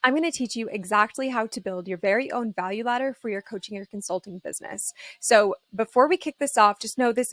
I'm going to teach you exactly how to build your very own value ladder for your coaching or consulting business. So before we kick this off, just know this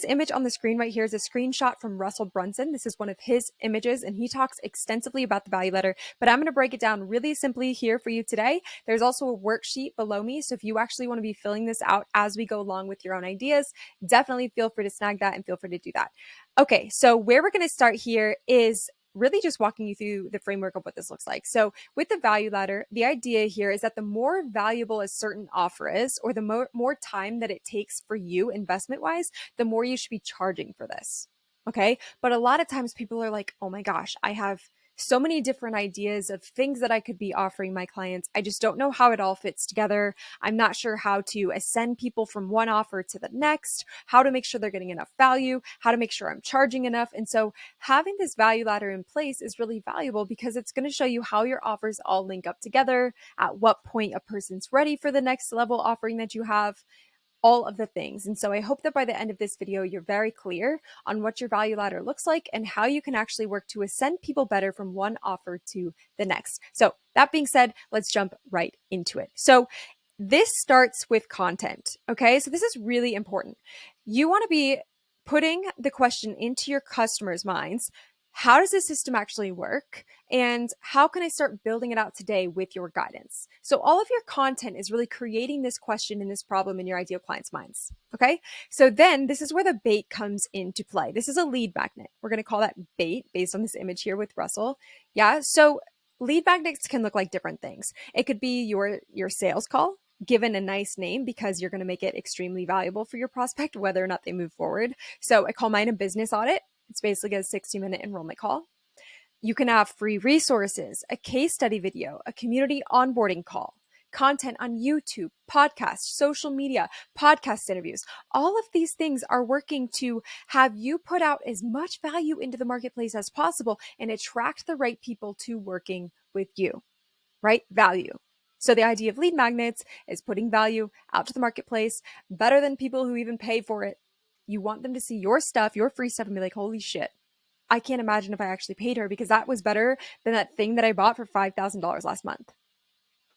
image on the screen right here is a screenshot from Russell Brunson. This is one of his images, and he talks extensively about the value ladder, but I'm going to break it down really simply here for you today. There's also a worksheet below me, so if you actually want to be filling this out as we go along with your own ideas, definitely feel free to snag that and feel free to do that. Okay, so where we're going to start here is really just walking you through the framework of what this looks like. So with the value ladder, the idea here is that the more valuable a certain offer is, or the more time that it takes for you investment wise, the more you should be charging for this. Okay. But a lot of times people are like, oh my gosh, I have so many different ideas of things that I could be offering my clients. I just don't know how it all fits together. I'm not sure how to ascend people from one offer to the next, how to make sure they're getting enough value, how to make sure I'm charging enough. And so having this value ladder in place is really valuable because it's going to show you how your offers all link up together, at what point a person's ready for the next level offering that you have, all of the things. And so I hope that by the end of this video, you're very clear on what your value ladder looks like and how you can actually work to ascend people better from one offer to the next. So that being said, let's jump right into it. So this starts with content. Okay. So this is really important. You want to be putting the question into your customers' minds. How does this system actually work? And how can I start building it out today with your guidance? So all of your content is really creating this question and this problem in your ideal clients' minds. Okay. So then this is where the bait comes into play. This is a lead magnet. We're going to call that bait based on this image here with Russell. Yeah. So lead magnets can look like different things. It could be your sales call, given a nice name because you're going to make it extremely valuable for your prospect, whether or not they move forward. So I call mine a business audit. It's basically a 60-minute enrollment call. You can have free resources, a case study video, a community onboarding call, content on YouTube, podcasts, social media, podcast interviews. All of these things are working to have you put out as much value into the marketplace as possible and attract the right people to working with you, right? Value. So the idea of lead magnets is putting value out to the marketplace better than people who even pay for it. You want them to see your stuff, your free stuff, and be like, holy shit, I can't imagine if I actually paid her because that was better than that thing that I bought for $5,000 last month.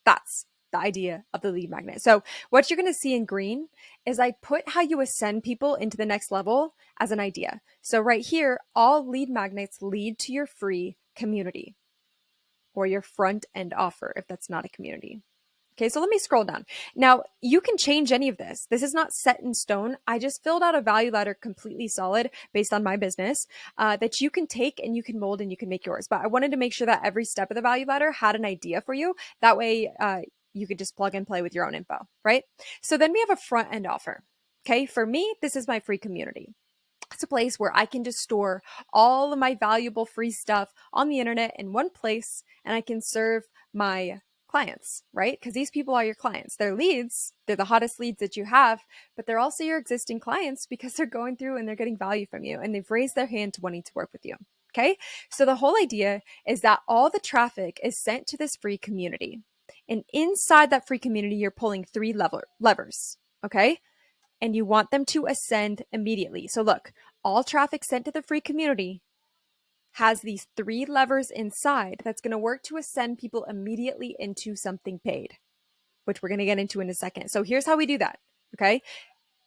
That's the idea of the lead magnet. So what you're going to see in green is I put how you ascend people into the next level as an idea. So right here, all lead magnets lead to your free community or your front end offer if that's not a community. Okay, so let me scroll down. Now, you can change any of this. This is not set in stone. I just filled out a value ladder completely solid based on my business that you can take and you can mold and you can make yours. But I wanted to make sure that every step of the value ladder had an idea for you. That way, you could just plug and play with your own info, right? So then we have a front end offer. Okay, for me, this is my free community. It's a place where I can just store all of my valuable free stuff on the internet in one place and I can serve my clients, right? Because these people are your clients. They're leads. They're the hottest leads that you have, but they're also your existing clients because they're going through and they're getting value from you and they've raised their hand to wanting to work with you. Okay. So the whole idea is that all the traffic is sent to this free community. And inside that free community, you're pulling three levers. Okay. And you want them to ascend immediately. So look, all traffic sent to the free community has these three levers inside that's going to work to ascend people immediately into something paid, which we're going to get into in a second. So here's how we do that. Okay.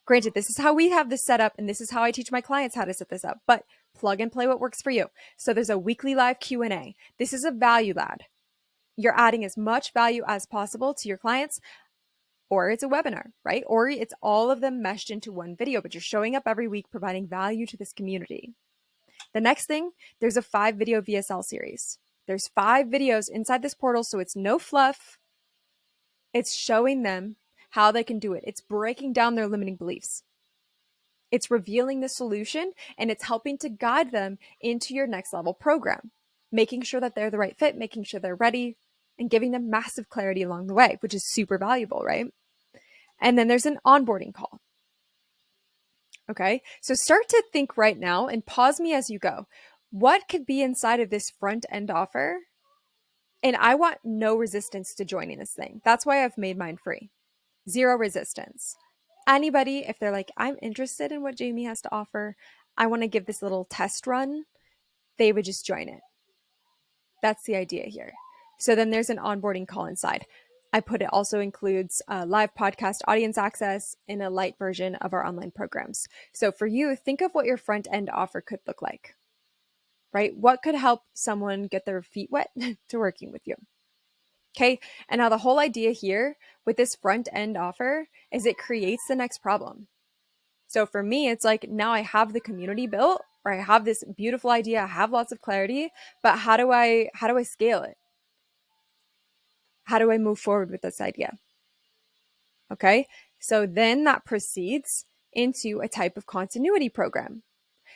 Granted, this is how we have this set up, and this is how I teach my clients how to set this up, but plug and play what works for you. So there's a weekly live Q&A. This is a value lad. You're adding as much value as possible to your clients, or it's a webinar, right? Or it's all of them meshed into one video, but you're showing up every week providing value to this community. The next thing, there's a 5-video VSL series. There's 5 videos inside this portal, so it's no fluff. It's showing them how they can do it. It's breaking down their limiting beliefs. It's revealing the solution, and it's helping to guide them into your next level program, making sure that they're the right fit, making sure they're ready, and giving them massive clarity along the way, which is super valuable, right? And then there's an onboarding call. Okay, so start to think right now and pause me as you go. What could be inside of this front end offer? And I want no resistance to joining this thing. That's why I've made mine free. 0 resistance. Anybody, if they're like, I'm interested in what Jamie has to offer, I want to give this little test run, they would just join it. That's the idea here. So then there's an onboarding call inside. I put it also includes live podcast audience access in a light version of our online programs. So for you, think of what your front end offer could look like, right? What could help someone get their feet wet to working with you? Okay. And now the whole idea here with this front end offer is it creates the next problem. So for me, it's like now I have the community built, or I have this beautiful idea, I have lots of clarity, but how do I scale it? How do I move forward with this idea? Okay. So then that proceeds into a type of continuity program.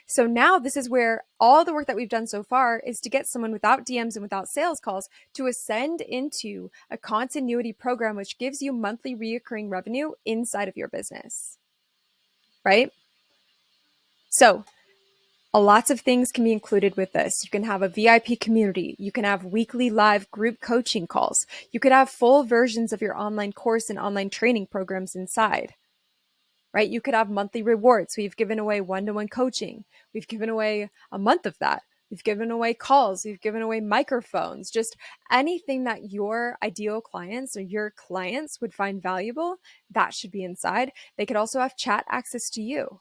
So now this is where all the work that we've done so far is to get someone without DMs and without sales calls to ascend into a continuity program, which gives you monthly reoccurring revenue inside of your business, right? So lots of things can be included with this. You can have a VIP community. You can have weekly live group coaching calls. You could have full versions of your online course and online training programs inside, right? You could have monthly rewards. We've given away one-to-one coaching. We've given away a month of that. We've given away calls. We've given away microphones, just anything that your ideal clients or your clients would find valuable, that should be inside. They could also have chat access to you,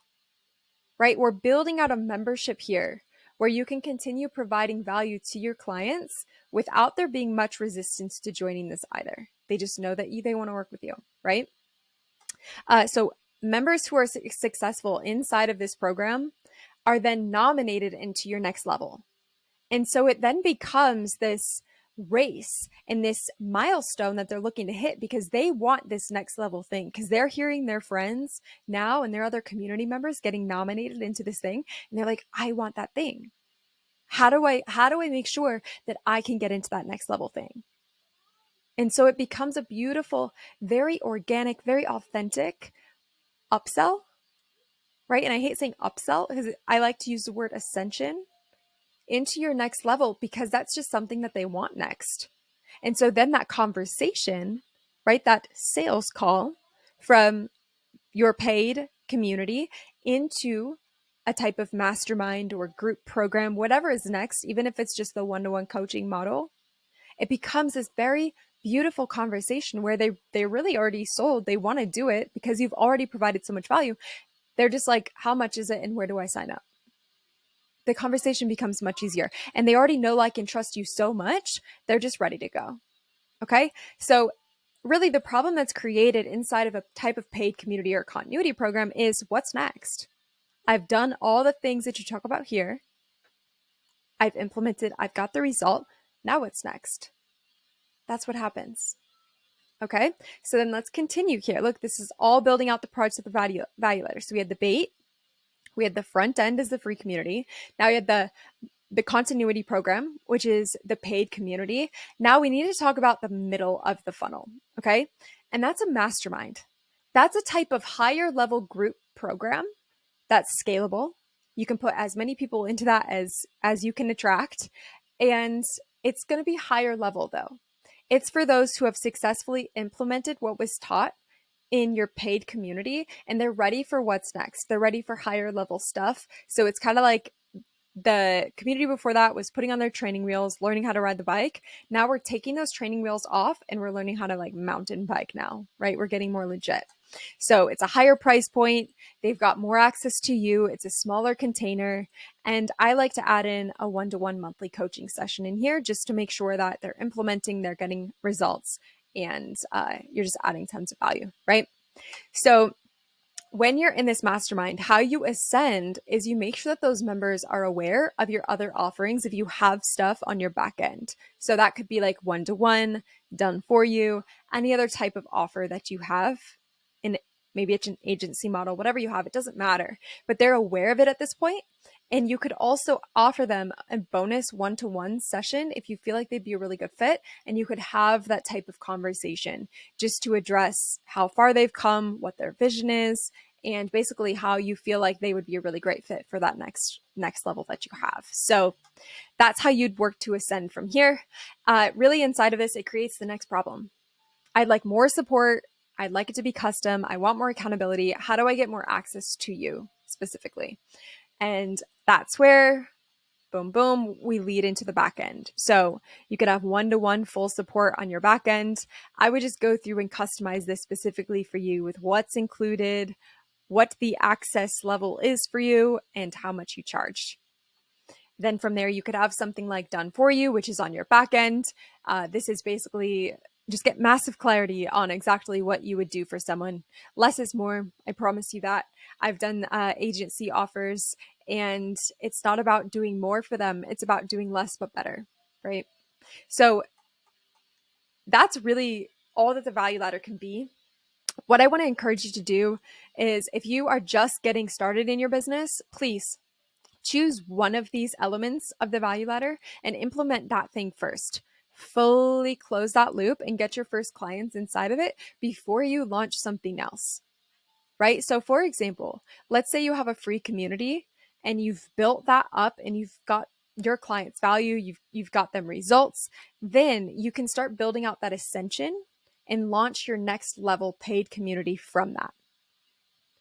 right? We're building out a membership here where you can continue providing value to your clients without there being much resistance to joining this either. They just know that they want to work with you, right? So members who are successful inside of this program are then nominated into your next level. And so it then becomes this race and this milestone that they're looking to hit because they want this next level thing, because they're hearing their friends now and their other community members getting nominated into this thing. And they're like, I want that thing. How do I make sure that I can get into that next level thing? And so it becomes a beautiful, very organic, very authentic upsell, right? And I hate saying upsell because I like to use the word ascension into your next level because that's just something that they want next. And so then that conversation, right, that sales call from your paid community into a type of mastermind or group program, whatever is next, even if it's just the one-to-one coaching model, it becomes this very beautiful conversation where they really already sold. They want to do it because you've already provided so much value. They're just like, how much is it and where do I sign up? The conversation becomes much easier. And they already know, like, and trust you so much, they're just ready to go. Okay. So really the problem that's created inside of a type of paid community or continuity program is what's next? I've done all the things that you talk about here. I've implemented, I've got the result. Now what's next? That's what happens. Okay. So then let's continue here. Look, this is all building out the parts of the value ladder. So we had the bait, we had the front end as the free community. Now we had the continuity program, which is the paid community. Now we need to talk about the middle of the funnel. Okay. And that's a mastermind. That's a type of higher level group program that's scalable. You can put as many people into that as you can attract. And it's going to be higher level though. It's for those who have successfully implemented what was taught in your paid community and they're ready for what's next. They're ready for higher level stuff. So it's kind of like the community before that was putting on their training wheels, learning how to ride the bike. Now we're taking those training wheels off and we're learning how to like mountain bike now, right? We're getting more legit. So it's a higher price point. They've got more access to you. It's a smaller container. And I like to add in a one-to-one monthly coaching session in here just to make sure that they're implementing, they're getting results, and you're just adding tons of value, right? So when you're in this mastermind, how you ascend is you make sure that those members are aware of your other offerings if you have stuff on your back end. So that could be like one-to-one, done for you, any other type of offer that you have in maybe it's an agency model, whatever you have, it doesn't matter, but they're aware of it at this point. And you could also offer them a bonus one-to-one session if you feel like they'd be a really good fit. And you could have that type of conversation just to address how far they've come, what their vision is, and basically how you feel like they would be a really great fit for that next level that you have. So that's how you'd work to ascend from here. Really inside of this, it creates the next problem. I'd like more support. I'd like it to be custom. I want more accountability. How do I get more access to you specifically? And that's where boom, boom, we lead into the back end. So you could have one-to-one full support on your back end. I would just go through and customize this specifically for you with what's included, what the access level is for you, and how much you charge. Then from there, you could have something like done for you, which is on your back end. This is basically just get massive clarity on exactly what you would do for someone. Less is more. I promise you that. I've done agency offers, and it's not about doing more for them. It's about doing less, but better, right? So that's really all that the value ladder can be. What I want to encourage you to do is if you are just getting started in your business, please choose one of these elements of the value ladder and implement that thing first. Fully close that loop and get your first clients inside of it before you launch something else, right? So for example, let's say you have a free community and you've built that up and you've got your clients value, you've got them results, then you can start building out that ascension and launch your next level paid community from that.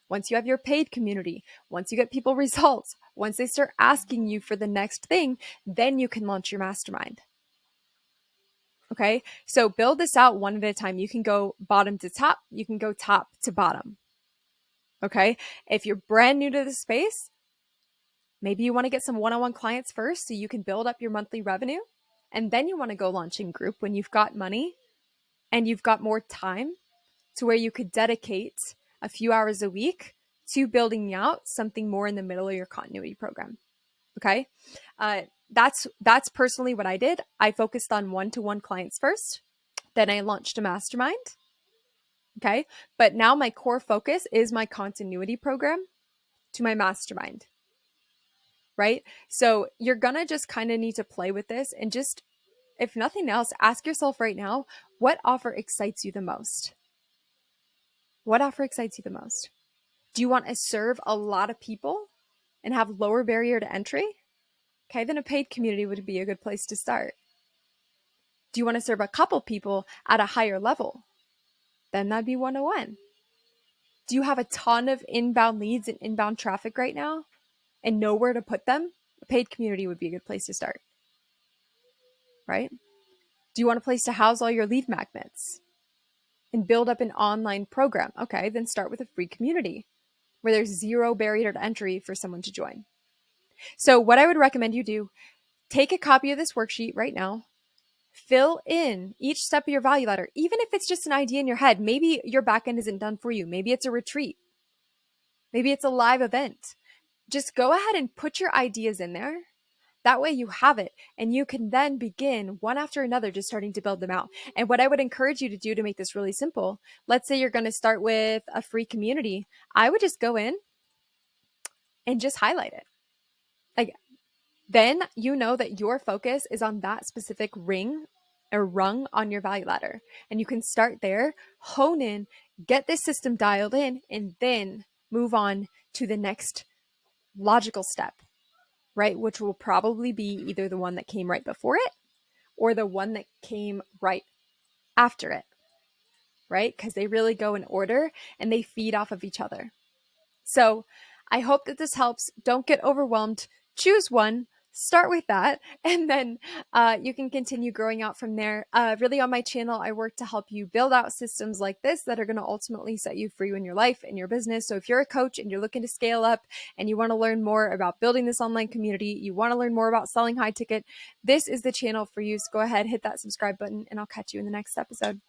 Once you have your paid community, once you get people results, once they start asking you for the next thing, then you can launch your mastermind. Okay, so build this out one at a time. You can go bottom to top, you can go top to bottom. Okay, if you're brand new to the space, maybe you want to get some one-on-one clients first so you can build up your monthly revenue. And then you want to go launch in group when you've got money and you've got more time to where you could dedicate a few hours a week to building out something more in the middle of your continuity program. Okay. That's personally what I did. I focused on one-to-one clients first. Then I launched a mastermind. Okay. But now my core focus is my continuity program to my mastermind. Right. So you're going to just kind of need to play with this and just, if nothing else, ask yourself right now, what offer excites you the most? What offer excites you the most? Do you want to serve a lot of people and have lower barrier to entry? Okay, then a paid community would be a good place to start. Do you want to serve a couple people at a higher level? Then that'd be 101. Do you have a ton of inbound leads and inbound traffic right now and know where to put them? A paid community would be a good place to start, right? Do you want a place to house all your lead magnets and build up an online program? Okay, then start with a free community where there's zero barrier to entry for someone to join. So what I would recommend you do, take a copy of this worksheet right now, fill in each step of your value ladder, even if it's just an idea in your head. Maybe your backend isn't done for you. Maybe it's a retreat. Maybe it's a live event. Just go ahead and put your ideas in there. That way you have it and you can then begin one after another, just starting to build them out. And what I would encourage you to do to make this really simple, let's say you're going to start with a free community. I would just go in and just highlight it. Like, then you know that your focus is on that specific ring or rung on your value ladder. And you can start there, hone in, get this system dialed in, and then move on to the next logical step, right? Which will probably be either the one that came right before it or the one that came right after it, right? Because they really go in order and they feed off of each other. So I hope that this helps. Don't get overwhelmed. Choose one, start with that, and then you can continue growing out from there. Really, on my channel, I work to help you build out systems like this that are going to ultimately set you free in your life and your business. So if you're a coach and you're looking to scale up and you want to learn more about building this online community, you want to learn more about selling high ticket, this is the channel for you. So go ahead, hit that subscribe button, and I'll catch you in the next episode.